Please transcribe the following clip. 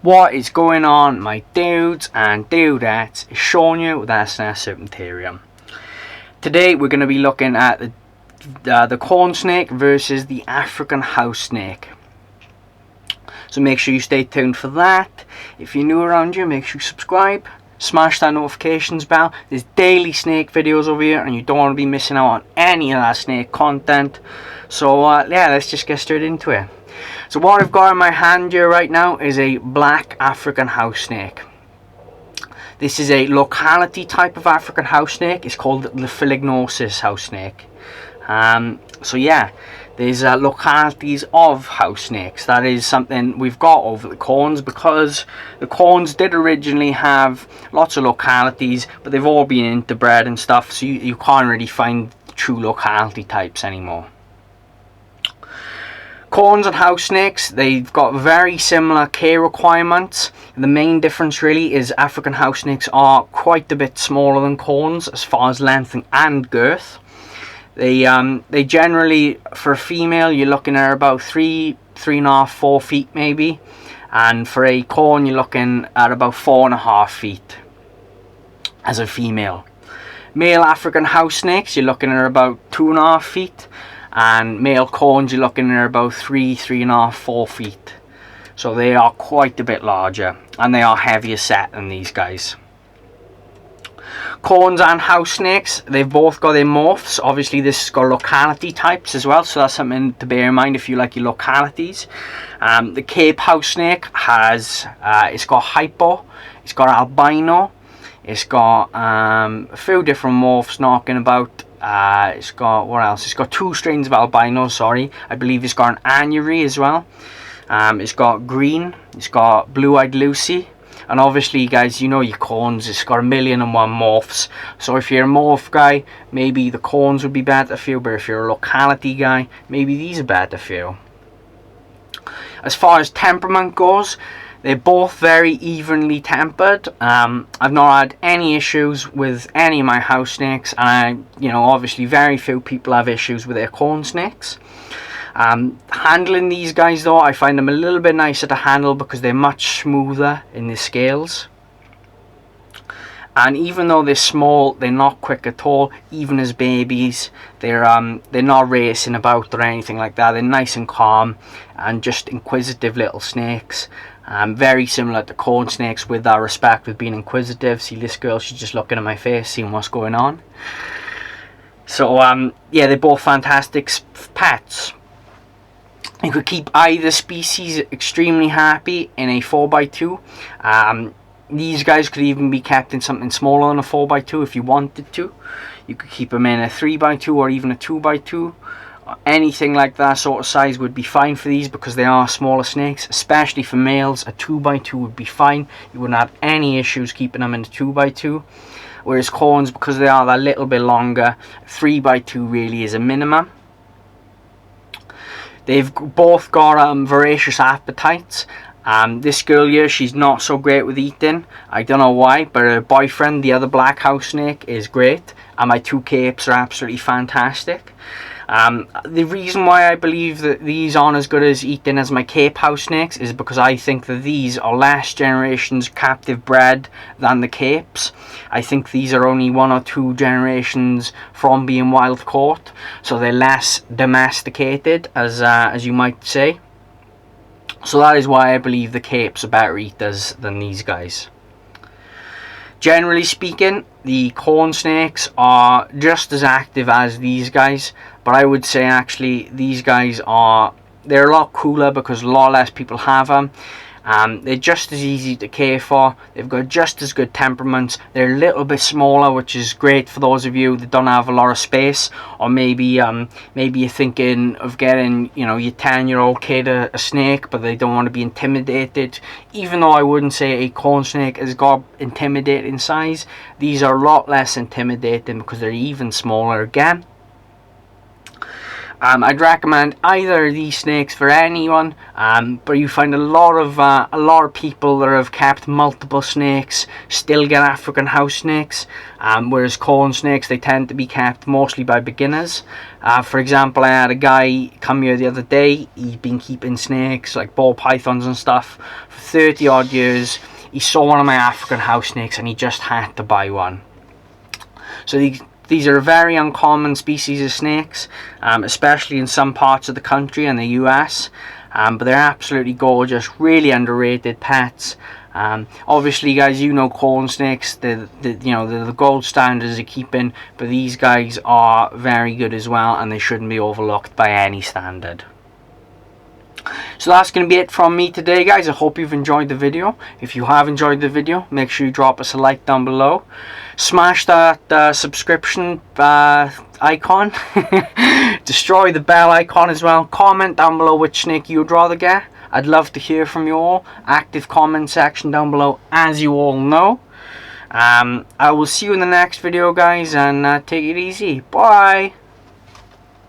What is going on, my dudes and dudettes? It's Sean you with SNS Serpentarium. Today we're going to be looking at the corn snake versus the African house snake. So make sure you stay tuned for that. If you're new around here, make sure you subscribe. Smash that notifications bell. There's daily snake videos over here and you don't want to be missing out on any of that snake content. So yeah, let's just get straight into it. So what I've got in my hand here right now is a black African house snake. This is a locality type of African house snake. It's called the Philognosis house snake. So yeah, there's localities of house snakes. That is something we've got over the corns, because the corns did originally have lots of localities, but they've all been interbred and stuff, so you can't really find true locality types anymore. Corns and house snakes, they've got very similar care requirements. The main difference really is African house snakes are quite a bit smaller than corns as far as length and girth. They generally, for a female, you're looking at about 3.5, 4 feet maybe, and for a corn you're looking at about 4.5 feet as a female. Male African house snakes, you're looking at about 2.5 feet. And male corns, you're looking at about 3.5, 4 feet. So they are quite a bit larger, and they are heavier set than these guys. Corns and house snakes, they've both got their morphs. Obviously this has got locality types as well, so that's something to bear in mind if you like your localities. The Cape house snake has, it's got hypo, it's got albino, it's got a few different morphs knocking about. It's got, what else? It's got 2 strains of albino, sorry. I believe it's got an anuary as well. It's got green, it's got blue-eyed Lucy. And obviously, guys, you know your corns, it's got 1,000,001 morphs. So if you're a morph guy, maybe the corns would be better for you. But if you're a locality guy, maybe these are better for you. As far as temperament goes, they're both very evenly tempered. I've not had any issues with any of my house snakes, and obviously very few people have issues with their corn snakes. Handling these guys though, I find them a little bit nicer to handle because they're much smoother in the scales. And even though they're small, they're not quick at all. Even as babies, they're not racing about or anything like that. They're nice and calm and just inquisitive little snakes. Very similar to corn snakes with that respect, with being inquisitive. See this girl, she's just looking at my face, seeing what's going on. So yeah, they're both fantastic pets. You could keep either species extremely happy in a 4x2. These guys could even be kept in something smaller than a 4x2 if you wanted to. You could keep them in a 3x2 or even a 2x2. Anything like that sort of size would be fine for these, because they are smaller snakes. Especially for males, a 2x2 would be fine. You wouldn't have any issues keeping them in a 2x2. Whereas corns, because they are that little bit longer, 3x2 really is a minimum. They've both got voracious appetites. This girl here, she's not so great with eating. I don't know why, but her boyfriend, the other black house snake, is great. And my 2 capes are absolutely fantastic. The reason why I believe that these aren't as good as eating as my Cape house snakes is because I think that these are less generations captive bred than the Capes. I think these are only 1 or 2 generations from being wild caught, so they're less domesticated, as you might say. So that is why I believe the Capes are better eaters than these guys. Generally speaking, the corn snakes are just as active as these guys, but I would say actually these guys they're a lot cooler because a lot less people have them. They're just as easy to care for. They've got just as good temperaments. They're a little bit smaller, which is great for those of you that don't have a lot of space, or maybe you're thinking of getting your 10-year-old kid a snake, but they don't want to be intimidated. Even though I wouldn't say a corn snake has got intimidating size, these are a lot less intimidating because they're even smaller again. I'd recommend either of these snakes for anyone, but you find a lot of people that have kept multiple snakes still get African house snakes, whereas corn snakes, they tend to be kept mostly by beginners. For example, I had a guy come here the other day. He'd been keeping snakes like ball pythons and stuff for 30 odd years. He saw one of my African house snakes and he just had to buy one. So these are a very uncommon species of snakes, especially in some parts of the country and the US, but they're absolutely gorgeous, really underrated pets. Obviously, guys, you know corn snakes, they're the gold standards of keeping, but these guys are very good as well, and they shouldn't be overlooked by any standard. So that's going to be it from me today, guys. I hope you've enjoyed the video. If you have enjoyed the video, make sure you drop us a like down below. Smash that subscription icon. Destroy the bell icon as well. Comment down below which snake you'd rather get. I'd love to hear from you all. Active comment section down below, as you all know. I will see you in the next video, guys, and take it easy. Bye.